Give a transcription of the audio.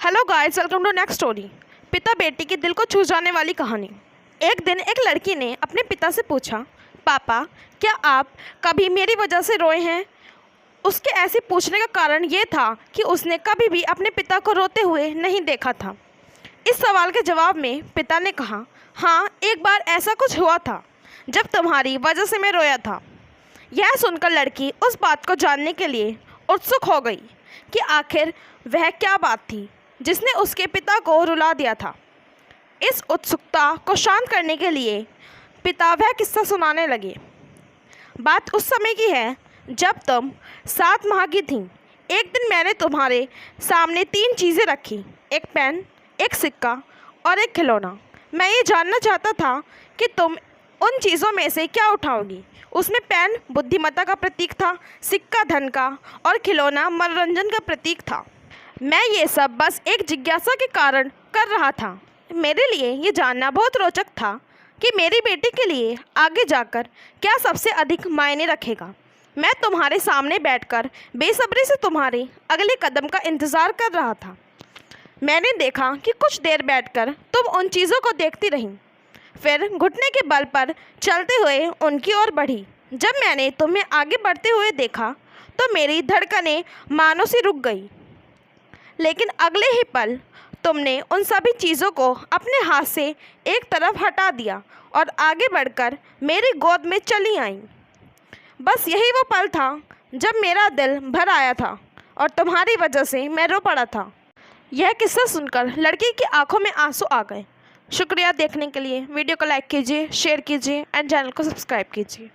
Hello guys, welcome to next story. पिता बेटी के दिल को छू जाने वाली कहानी। एक दिन एक लड़की ने अपने पिता से पूछा, पापा क्या आप कभी मेरी वजह से रोए हैं? उसके ऐसे पूछने का कारण ये था कि उसने कभी भी अपने पिता को रोते हुए नहीं देखा था। इस सवाल के जवाब में पिता ने कहा, हाँ, एक बार ऐसा कुछ हुआ था जब तुम्हारी वजह से मैं रोया था। यह सुनकर लड़की उस बात को जानने के लिए उत्सुक हो गई कि आखिर वह क्या बात थी जिसने उसके पिता को रुला दिया था। इस उत्सुकता को शांत करने के लिए पिता वह किस्सा सुनाने लगे। बात उस समय की है जब तुम 7 माह की थीं। एक दिन मैंने तुम्हारे सामने 3 चीज़ें रखी, एक पेन, एक सिक्का और एक खिलौना। मैं ये जानना चाहता था कि तुम उन चीज़ों में से क्या उठाओगी। उसमें पेन बुद्धिमत्ता का प्रतीक था, सिक्का धन का और खिलौना मनोरंजन का प्रतीक था। मैं ये सब बस एक जिज्ञासा के कारण कर रहा था। मेरे लिए ये जानना बहुत रोचक था कि मेरी बेटी के लिए आगे जाकर क्या सबसे अधिक मायने रखेगा। मैं तुम्हारे सामने बैठकर बेसब्री से तुम्हारे अगले कदम का इंतज़ार कर रहा था। मैंने देखा कि कुछ देर बैठकर तुम उन चीज़ों को देखती रहीं, फिर घुटने के बल पर चलते हुए उनकी ओर बढ़ी। जब मैंने तुम्हें आगे बढ़ते हुए देखा तो मेरी धड़कनें मानो सी रुक गई, लेकिन अगले ही पल तुमने उन सभी चीज़ों को अपने हाथ से एक तरफ हटा दिया और आगे बढ़कर मेरी गोद में चली आईं। बस यही वो पल था जब मेरा दिल भर आया था और तुम्हारी वजह से मैं रो पड़ा था। यह किस्सा सुनकर लड़की की आंखों में आंसू आ गए। शुक्रिया देखने के लिए। वीडियो को लाइक कीजिए, शेयर कीजिए एंड चैनल को सब्सक्राइब कीजिए।